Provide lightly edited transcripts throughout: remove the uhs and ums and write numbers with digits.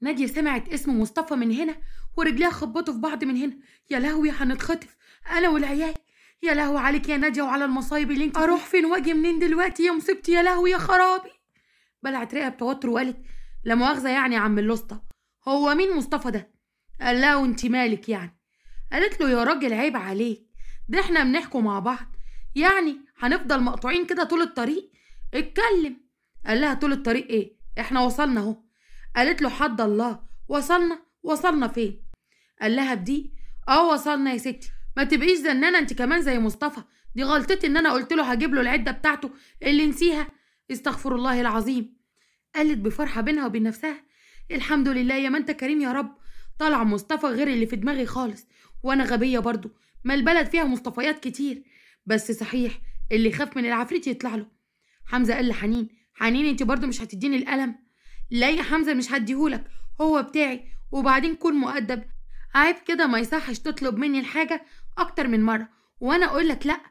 نادية سمعت اسم مصطفى من هنا ورجليها خبطوا في بعض من هنا. يا لهوي هنتخطف انا والعيال. يا لهوي عليك يا نادية وعلى المصايب اللي انت اروح فين واجي منين دلوقتي يا مصيبتي. يا لهوي يا خرابي. بلعت ريقها بتوتر وقالت لا مؤاخذة يعني يا عم اللوسطى، هو مين مصطفى ده؟ قال لها وانت مالك يعني؟ قالت له يا راجل عيب عليك، ده احنا بنحكوا مع بعض، يعني هنفضل مقطوعين كده طول الطريق؟ اتكلم. قال لها طول الطريق ايه، احنا وصلنا اهو. قالت له حد الله، وصلنا فين؟ قال لها بدي وصلنا يا ستي. ما تبقيش زنانه انت كمان زي مصطفى، دي غلطتي ان انا قلت له هجيب له العده بتاعته اللي نسيها. استغفر الله العظيم. قالت بفرحه بينها وبين نفسها الحمد لله يا ما انت كريم يا رب. طلع مصطفى غير اللي في دماغي خالص، وانا غبيه برضو، ما البلد فيها مصطفيات كتير. بس صحيح اللي يخاف من العفريت يطلع له. حمزه قال لحنين حنين انت برضو مش هتديني القلم؟ لا يا حمزه مش هديهولك، هو بتاعي، وبعدين كون مؤدب، عيب كده ما يصحش تطلب مني الحاجه اكتر من مره وانا اقول لك لا.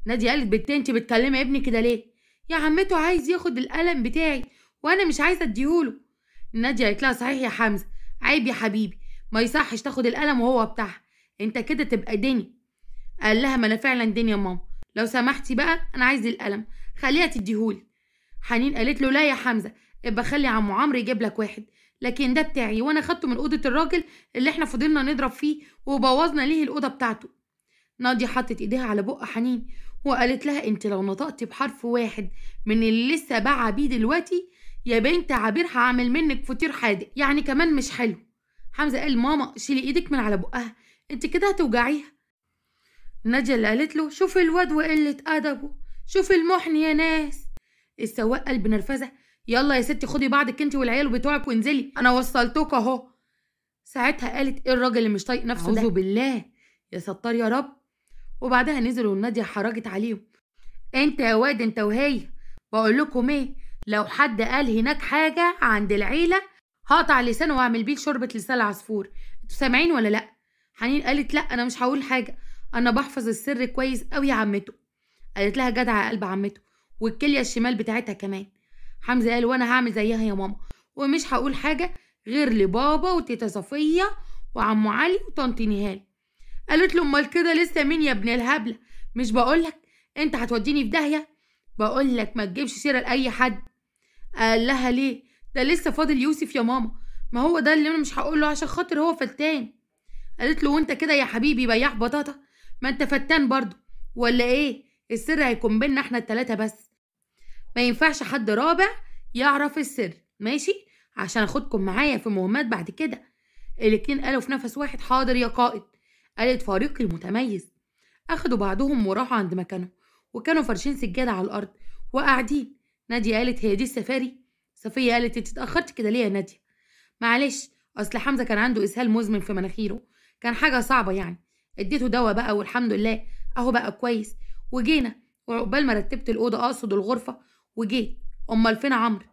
نادية قالت بنتي انت بتكلمي ابني كده ليه؟ يا عمته عايز ياخد القلم بتاعي وانا مش عايزه اديهوله. نادية قالت لها صحيح يا حمزه، عيب يا حبيبي، ما يصحش تاخد القلم وهو بتاعها، انت كده تبقى دني. قال لها ما انا فعلا دنيا يا ماما، لو سمحتي بقى انا عايز القلم، خليها تديهولي. حنين قالت له لا يا حمزه، ابقى خلي عمو عمرو يجيب لك واحد، لكن ده بتاعي وانا خدته من اوضه الراجل اللي احنا فضلنا نضرب فيه وبوظنا ليه الاوضه بتاعته. نادية حطت ايديها على بق حنين وقالت لها انت لو نطقتي بحرف واحد من اللي لسه باعه بيه دلوقتي يا بنت عبير هعمل منك فطير حادق، يعني كمان مش حلو. حمزه قال ماما شيلي ايدك من على بقها، انت كده هتوجعيها. نادية اللي قالت له شوف الواد وقله ادبه، شوف المحن يا ناس. السواق قال بنرفزه يلا يا ستي خدي بعضك انت والعيال بتوعك وانزلي، انا وصلتك اهو. ساعتها قالت ايه الراجل اللي مش طايق نفسه ده؟ اعوذ بالله، يا ستار يا رب. وبعدها نزلوا ونادية حرجت عليهم انت يا واد انت وهي، بقول لكم ايه، لو حد قال هناك حاجه عند العيله هقطع لسانه واعمل بيه شوربه لسان عصفور، انتوا سامعين ولا لا؟ حنين قالت لا انا مش هقول حاجه، انا بحفظ السر كويس قوي يا عمته. قالت لها جدعه يا قلب عمته، والكليه الشمال بتاعتها كمان. حمزه قال وانا هعمل زيها يا ماما، ومش هقول حاجه غير لبابا وتيتا صفيه وعمو علي وطنط نهال. قالت له امال كده لسه مين يا ابن الهبله؟ مش بقولك انت هتوديني في داهيه؟ بقولك ما تجيبش سيره لاي حد. قال لها ليه؟ ده لسه فاضل يوسف يا ماما، ما هو ده اللي انا مش هقوله عشان خاطر هو فتان. قالت له وانت كده يا حبيبي بياع بطاطا، ما انت فتان برضو ولا ايه؟ السر هيكون بينا احنا التلاته بس، ما ينفعش حد رابع يعرف السر، ماشي؟ عشان اخدكم معايا في مهمات بعد كده. الاتنين قالوا في نفس واحد حاضر يا قائد. قالت فريقي المتميز. اخدوا بعضهم وراحوا عند مكانهم، وكانوا فرشين سجاده على الارض وقاعدين. نادية قالت هي دي السفاري؟ صفية قالت انت اتاخرت كده ليه يا نادية؟ معلش اصل حمزه كان عنده اسهال مزمن في مناخيره، كان حاجه صعبه يعني، اديته دواء بقى والحمد لله اهو بقى كويس. وجينا وعقبال ما رتبت الاوضه اقصد الغرفه وجيت. امال فين عمرو؟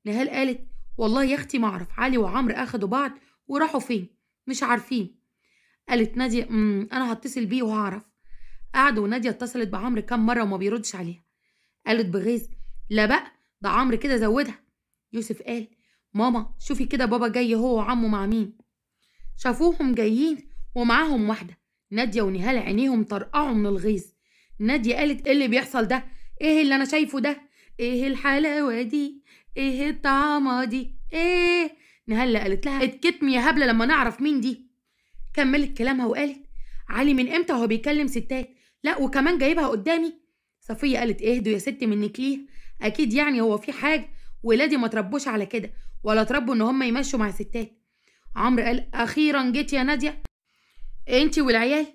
نهال قالت والله يا اختي ما اعرف، علي وعمرو اخدوا بعض وراحوا فين مش عارفين. قالت نادية انا هتصل بيه وهعرف. قعدوا ونادية اتصلت بعمرو كام مره وما بيردش عليها. قالت بغيظ لا بقى ده عمرو كده زودها. يوسف قال ماما شوفي كده بابا جاي هو وعمه مع مين. شافوهم جايين ومعاهم واحده. نادية ونهال عينيهم طرقعوا من الغيظ. نادية قالت ايه اللي بيحصل ده؟ ايه اللي انا شايفه ده؟ ايه الحلاوه دي؟ ايه الطعمه دي؟ ايه؟ نهال قالت لها اتكتمي يا هبله لما نعرف مين دي. كملت كلامها وقالت علي من امتى وهو بيكلم ستات؟ لا وكمان جايبها قدامي. صفية قالت اهدوا يا ست منك ليه، اكيد يعني هو في حاجه، ولادي ما تربوش على كده ولا تربوا ان هم يمشوا مع ستات. عمرو قال اخيرا جيت يا نادية انتي والعيال.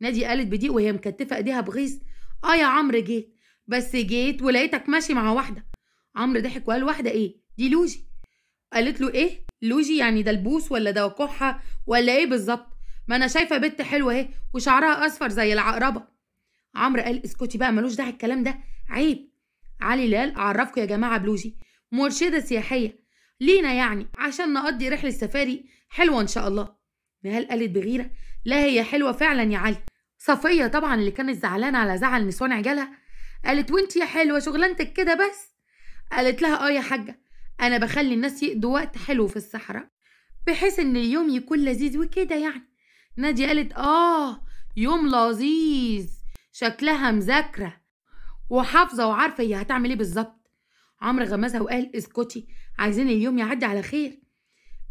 نادية قالت بضيق وهي مكتفه ايديها بغيظ يا عمرو جيت، بس جيت ولقيتك ماشي مع واحده. عمرو ضحك وقال واحده ايه دي؟ لوجي. قالت له ايه لوجي؟ يعني ده البوس ولا ده كحه ولا ايه بالظبط؟ ما انا شايفه بنت حلوه اهي وشعرها اصفر زي العقربه. عمرو قال اسكتي بقى ملوش داعي الكلام ده عيب. علي اللي قال اعرفكم يا جماعه بلوجي مرشده سياحيه لينا يعني عشان نقضي رحله سفاري حلوه ان شاء الله. نهال قالت بغيره لا هي حلوه فعلا يا علي. صفيه طبعا اللي كانت زعلانه على زعل نسوان عجالها قالت وانت يا حلوه شغلانتك كده بس؟ قالت لها يا حاجه انا بخلي الناس يقضوا وقت حلو في الصحراء بحيث ان اليوم يكون لذيذ وكده يعني. نادية قالت يوم لذيذ، شكلها مذاكرة وحافظة وعارفة هي هتعمل ايه بالظبط. عمرو غمزها وقال اسكتي، عايزين اليوم يعدي على خير.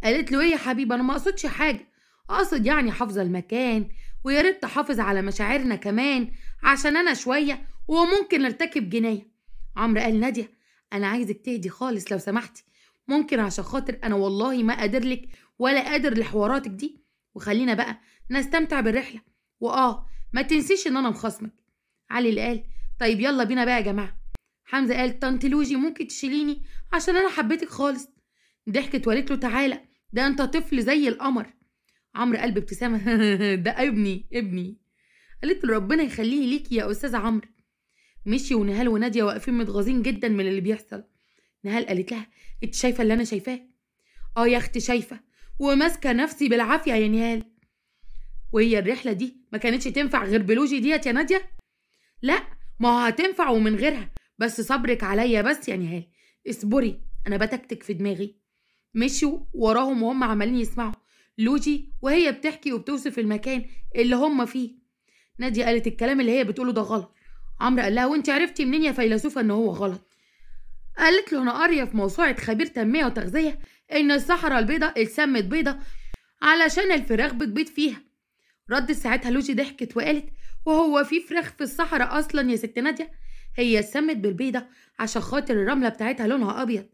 قالت له ايه يا حبيبي، انا ما اقصدش حاجة، اقصد يعني حافظة المكان، ويا ريت تحافظ على مشاعرنا كمان عشان انا شوية وممكن ارتكب جناية. عمرو قال نادية انا عايزك تهدي خالص لو سمحتي، ممكن عشان خاطر انا والله ما قادر لك ولا قادر لحواراتك دي، وخلينا بقى نستمتع بالرحلة، ما تنسيش ان انا مخاصمك. علي اللي قال طيب يلا بينا بقى يا جماعة. حمزة قال طنط لوجي ممكن تشيليني عشان انا حبيتك خالص. ضحكت وقالت له تعالى، ده انت طفل زي القمر. عمرو قال بابتسامة ده ابني. قالت له ربنا يخليه ليكي يا استاذ عمرو. مشي ونهال ونادية واقفين متغاظين جدا من اللي بيحصل. نهال قالت لها انت شايفة اللي انا شايفاه؟ يا اختي شايفة، وماسكة نفسي بالعافية يا نهال. وهي الرحلة دي ما كانتش تنفع غير بلوجي ديت يا نادية؟ لا، ما هو هتنفع ومن غيرها، بس صبرك عليا بس يا نهال، اصبري انا بتكتك في دماغي. مشوا وراهم وهم عمالين يسمعوا لوجي وهي بتحكي وبتوصف المكان اللي هم فيه. نادية قالت الكلام اللي هي بتقوله ده غلط. عمرو قال لها وانت عرفتي منين يا فيلسوفة ان هو غلط؟ قالت له انا قارية في موسوعة خبير تنمية وتغذية ان الصحراء البيضاء اتسمت بيضة علشان الفراخ بتبيض فيها. ردت ساعتها لوجي ضحكت وقالت وهو في فراخ في الصحراء اصلا يا ست نادية؟ هي اتسمت بالبيضة عشان خاطر الرملة بتاعتها لونها ابيض.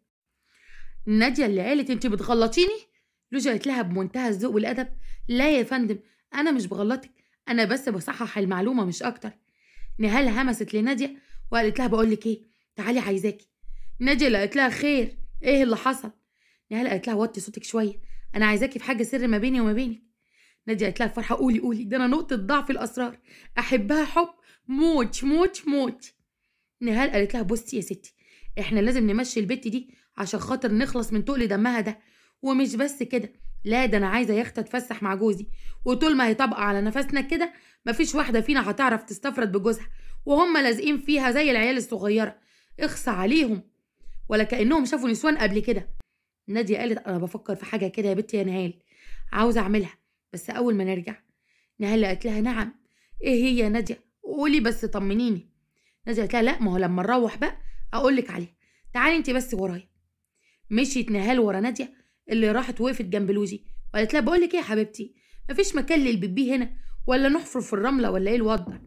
نادية اللي قالت انت بتغلطيني؟ لوجي قالت لها بمنتهى الذوق والادب لا يا فندم، انا مش بغلطك، انا بس بصحح المعلومة مش اكتر. نهال همست لنادية وقالت لها بقول لك ايه، تعالي عايزاكي. نادية اللي قالت لها خير، ايه اللي حصل؟ نهال قالت لها وطي صوتك شوية، انا عايزاكي في حاجة سر ما بيني وما بينك. نادية قالت لها فرحة قولي ده انا نقطة ضعف الاسرار، احبها حب موت. نهال قالت لها بصي يا ستي، احنا لازم نمشي البت دي عشان خاطر نخلص من تقل دمها ده، ومش بس كده، لا ده انا عايزه يخت اتفسح مع جوزي، وطول ما هي طابقه على نفسنا كده مفيش واحده فينا هتعرف تستفرد بجوزها، وهم لازقين فيها زي العيال الصغيره، اخصى عليهم ولا كانهم شافوا نسوان قبل كده. نادية قالت انا بفكر في حاجه كده يا بنتي يا نهال، عاوزه اعملها بس اول ما نرجع. نهال قالت لها نعم، ايه هي يا نادية؟ قولي بس طمنيني. نادية قالت لها لا ما هو لما نروح بقى اقول لك عليها، تعالي انت بس ورايا. مشيت نهال ورا نادية اللي راحت وقفت جنب لوجي وقالت لها بقول لك ايه يا حبيبتي، مفيش مكان للبيبي هنا ولا نحفر في الرمله ولا ايه الوضع؟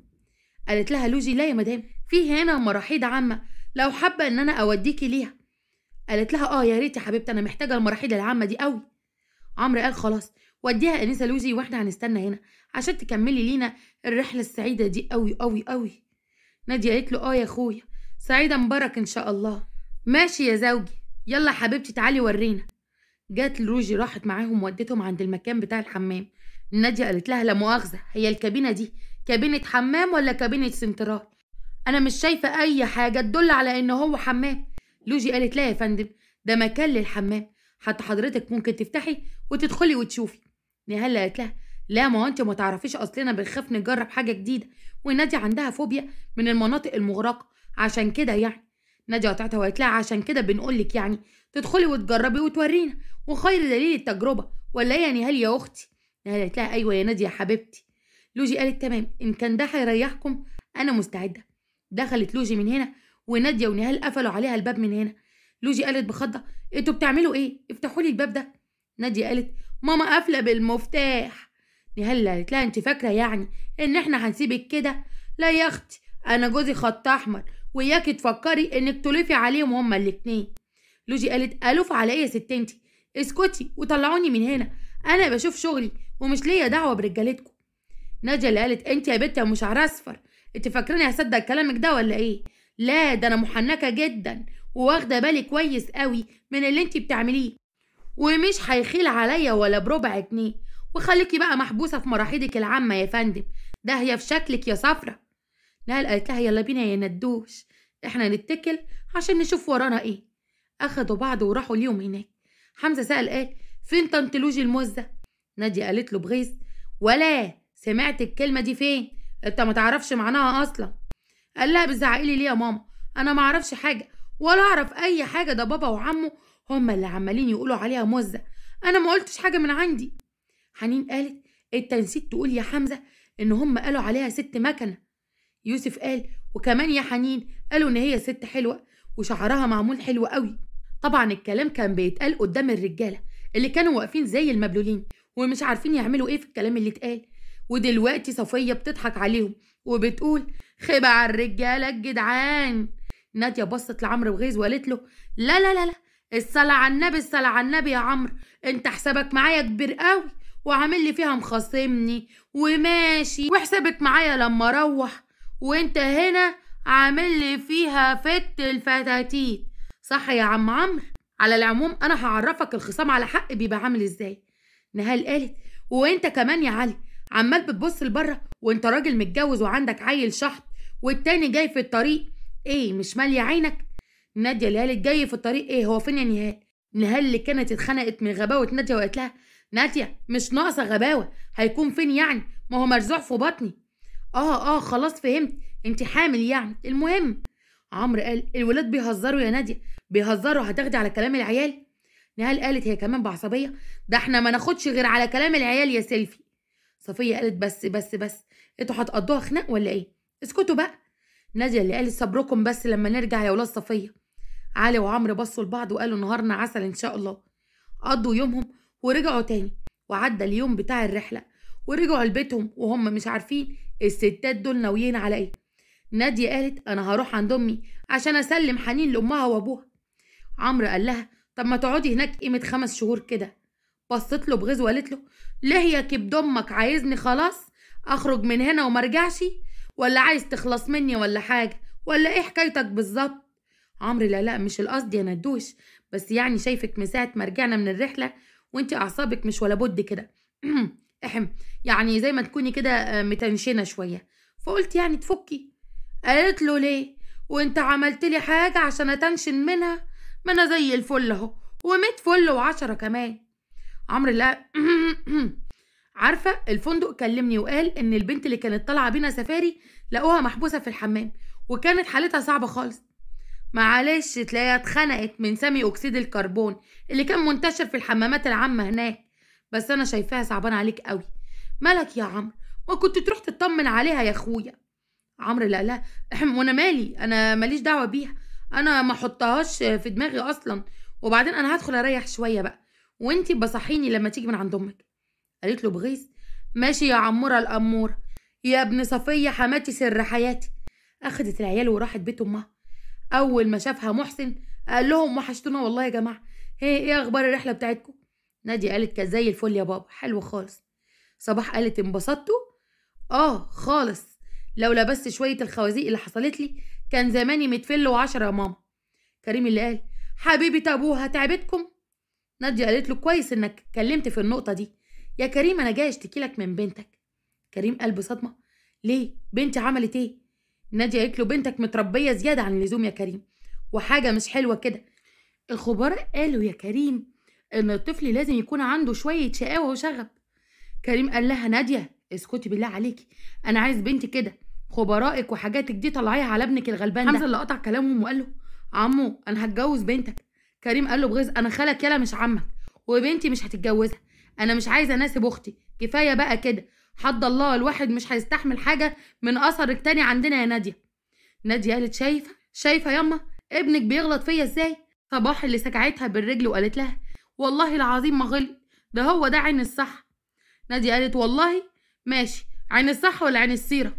قالت لها لوجي لا يا مدام، في هنا مراحيض عامه لو حابه ان انا اوديكي ليها. قالت لها يا ريت يا حبيبتي انا محتاجه المراحيض العامه دي قوي. عمرو قال خلاص وديها انسه لوجي واحنا هنستنى هنا عشان تكملي لينا الرحله السعيده دي قوي. نادية قالت له يا اخويا، سعيده مبارك ان شاء الله. ماشي يا زوجي، يلا حبيبتي تعالي ورينا. جات لوجي راحت معاهم ودتهم عند المكان بتاع الحمام. نادية قالت لها لا مؤاخذه، هي الكابينه دي كابينه حمام ولا كابينه سنترال؟ انا مش شايفه اي حاجه تدل على ان هو حمام. لوجي قالت لا يا فندم، ده مكان للحمام، حتى حضرتك ممكن تفتحي وتدخلي وتشوفي. نهال قالت لها لا ما هو انت ما تعرفيش اصلنا بنخاف نجرب حاجه جديده، ونادية عندها فوبيا من المناطق المغرقه عشان كده يعني. نادية قطعتها وقالت لها عشان كده بنقولك يعني تدخلي وتجربي وتورينا، وخير دليل التجربه، ولا ايه يا نهال يا اختي؟ نهال قالت لها ايوه يا نادية يا حبيبتي. لوجي قالت تمام، ان كان ده هيريحكم انا مستعده. دخلت لوجي من هنا ونادية ونهال قفلوا عليها الباب من هنا. لوجي قالت بخضة انتوا بتعملوا ايه؟ افتحوا لي الباب ده. نادية قالت ماما قافله بالمفتاح. نهال قالت لها انت فاكره يعني ان احنا هنسيبك كده؟ لا يا اختي، انا جوزي خط احمر، وياكي تفكري انك تلفي عليهم هما الاتنين. لوجي قالت الوف على ايه يا ست انتي؟ اسكتي وطلعوني من هنا، انا بشوف شغلي ومش ليا دعوه برجالتكم. نادية اللي قالت انت يا بنت يا مش شعرها اصفر، انت فاكراني هصدق كلامك ده ولا ايه؟ لا ده انا محنكه جدا وواخده بالي كويس قوي من اللي انت بتعمليه، ومش هيخيل عليا ولا بربع جنيه، وخليكي بقى محبوسه في مراحيضك العامه يا فندم، ده هي في شكلك يا صفرة. نهال قالت لها يلا بينا يا ندوش، احنا نتكل عشان نشوف ورانا ايه. اخدوا بعض وراحوا اليوم هناك. حمزه سأل قال فين طنط لوجي الموزه؟ نادية قالت له بغيظ ولا سمعت الكلمه دي فين؟ انت ما تعرفش معناها اصلا. قال لها بتزعقلي ليه يا ماما؟ انا ما اعرفش حاجه ولا اعرف اي حاجه، ده بابا وعمه هما اللي عمالين يقولوا عليها موزه، انا ما قلتش حاجه من عندي. حنين قالت انت نسيت تقول يا حمزه ان هم قالوا عليها ست مكنه. يوسف قال وكمان يا حنين قالوا ان هي ست حلوه وشعرها معمول حلو قوي. طبعا الكلام كان بيتقال قدام الرجاله اللي كانوا واقفين زي المبلولين ومش عارفين يعملوا ايه في الكلام اللي اتقال. ودلوقتي صفيه بتضحك عليهم وبتقول خيبه على الرجاله الجدعان. ناديه بصت لعمرو بغيظ وقالت له لا لا لا لا، الصلاة على النبي، الصلاة على النبي يا عمرو، انت حسابك معايا كبير قوي وعامل لي فيها مخاصمني وماشي، وحسابك معايا لما اروح وانت هنا عامل لي فيها فت الفتاتيت. صح يا عم عمرو؟ على العموم انا هعرفك الخصام على حق بيبقى عامل ازاي. نهال قالت وانت كمان يا علي عمال بتبص لبره وانت راجل متجوز وعندك عيل شحط والتاني جاي في الطريق، ايه مش ماليه عينك؟ ناديه اللي قالت جاي في الطريق ايه، هو فين يا نهال؟ نهال اللي كانت اتخنقت من غباوه ناديه وقالت لها ناديه مش ناقصه غباوه، هيكون فين يعني؟ ما هو مرزوع في بطني. خلاص فهمت، انت حامل يعني. المهم عمرو قال الولاد بيهزروا يا ناديه، بيهزروا، هتاخدي على كلام العيال؟ نهال قالت هي كمان بعصبيه، ده احنا ما ناخدش غير على كلام العيال يا سيلفي. صفيه قالت بس انتوا هتقضوها خناق ولا ايه؟ اسكتوا بقى. ناديه اللي قالت صبركم بس لما نرجع يا ولاد صفيه. علي وعمرو بصوا لبعض وقالوا نهارنا عسل ان شاء الله. قضوا يومهم ورجعوا تاني، وعدى اليوم بتاع الرحله ورجعوا لبيتهم وهم مش عارفين الستات دول ناويين على ايه. ناديه قالت انا هروح عند امي عشان اسلم حنين لامها وابوها. عمرو قال لها طب ما تقعدي هناك قيمه 5 شهور كده. بصت له بغيظ وقالت له ليه يا كبد امك، عايزني خلاص اخرج من هنا وما ارجعش، ولا عايز تخلص مني ولا حاجه، ولا ايه حكايتك بالظبط؟ عمرو لا مش القصد يا ندوش، بس يعني شايفك من ساعه ما رجعنا من الرحله وانت اعصابك مش ولا بد كده يعني زي ما تكوني كده متنشنه شويه، فقلت يعني تفكي. قالت له ليه وانت عملت لي حاجه عشان اتنشن منها؟ ما انا زي الفل اهو، و100 فل و10 كمان. عمرو لا عارفه الفندق كلمني وقال ان البنت اللي كانت طالعه بينا سفاري لقوها محبوسه في الحمام وكانت حالتها صعبه خالص. معلش تلاقيها اتخنقت من سامي اكسيد الكربون اللي كان منتشر في الحمامات العامه هناك، بس انا شايفاها صعبان عليك قوي. مالك يا عمرو؟ ما كنت تروح تطمن عليها يا اخويا. عمرو لا وانا مالي، انا ماليش دعوه بيها، انا ما احطهاش في دماغي اصلا، وبعدين انا هدخل اريح شويه بقى وانتي بصحيني لما تيجي من عند امك. قالت له بغيظ ماشي يا عموره الاموره، يا ابن صفيه حماتي سر حياتي. اخدت العيال وراحت بيت امها. اول ما شافها محسن قال لهم وحشتونا والله يا جماعه، ايه اخبار الرحله بتاعتكم؟ ناديه قالت كانت زي الفل يا بابا، حلو خالص. صباح قالت انبسطتوا؟ خالص، لولا بس شويه الخوازيق اللي حصلت لي كان زماني متفل و10 يا ماما. كريم اللي قال حبيبه ابوها تعبتكم؟ ناديه قالت له كويس انك اتكلمت في النقطه دي يا كريم، انا جاي اشتكي لك من بنتك. كريم قال بصدمه ليه بنتي عملت ايه؟ ناديه قالت له بنتك متربيه زياده عن اللزوم يا كريم، وحاجه مش حلوه كده. الخبراء قالوا يا كريم ان الطفل لازم يكون عنده شويه شقاوه وشغب. كريم قال لها ناديه اسكتي بالله عليكي، انا عايز بنتي كده، خبرائك وحاجاتك دي طلعيها على ابنك الغلبان ده. حمزه اللي قطع كلامهم وقال له عمو انا هتجوز بنتك. كريم قال له بغيظ انا خالك يالا مش عمك، وبنتي مش هتتجوزها، انا مش عايزه اناسب اختي، كفايه بقى كده، حد الله الواحد مش هيستحمل حاجه من اثرك تاني عندنا يا ناديه. ناديه قالت شايفه ياما ابنك بيغلط فيا ازاي؟ صباح اللي سكعتها بالرجل وقالت لها والله العظيم ما غلط، ده هو ده عين الصح. ناديه قالت والله ماشي، عين الصح ولا عين السيره؟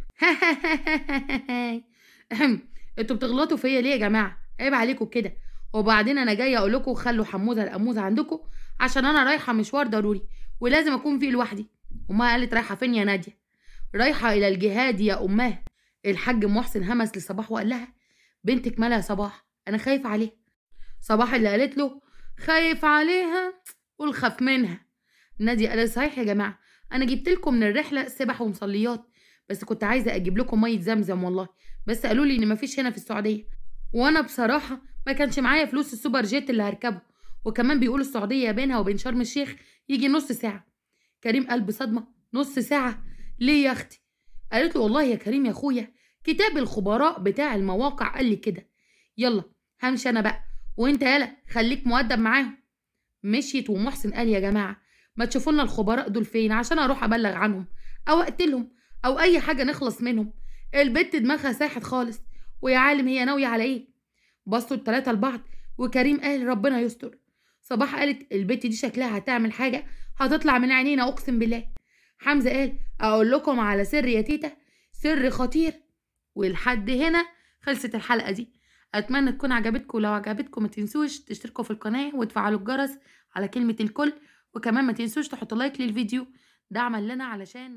انتوا بتغلطوا فيا ليه يا جماعه؟ عيب عليكم كده. وبعدين انا جايه اقول لكم خلوا حموزه الاموزه عندكم عشان انا رايحه مشوار ضروري ولازم اكون فيه لوحدي. امها قالت رايحه فين يا ناديه؟ رايحه الى الجهاد يا اماه. الحاج محسن همس لصباح وقال لها بنتك مالها يا صباح؟ انا خايف عليها. صباح اللي قالت له خايف عليها قول خاف منها. ناديه قالت صحيح يا جماعه انا جبت لكم من الرحله سبح ومصليات، بس كنت عايزه اجيب لكم ميه زمزم والله، بس قالوا لي ان مفيش هنا في السعوديه، وانا بصراحه ما كانش معايا فلوس السوبر جيت اللي هركبه، وكمان بيقولوا السعوديه بينها وبين شرم الشيخ يجي نص ساعه. كريم قال بصدمه نص ساعه ليه يا اختي؟ قالت له والله يا كريم يا اخويا كتاب الخبراء بتاع المواقع قال لي كده. يلا همشي انا بقى، وانت يالا خليك مؤدب معاهم. مشيت ومحسن قال يا جماعة ما تشوفوا لنا الخبراء دول فين عشان اروح ابلغ عنهم او اقتلهم او اي حاجة نخلص منهم. البت دماغها ساحت خالص، ويا عالم هي ناوية على ايه. بصوا التلاتة لبعض وكريم قال ربنا يستر. صباح قالت البت دي شكلها هتعمل حاجة هتطلع من عينينا اقسم بالله. حمزة قال اقول لكم على سر يا تيتا، سر خطير. ولحد هنا خلصت الحلقة دي. اتمنى تكون عجبتكم، ولو عجبتكم ما تنسوش تشتركوا في القناة وتفعلوا الجرس على كلمة الكل، وكمان ما تنسوش تحطوا لايك للفيديو دعما لنا علشان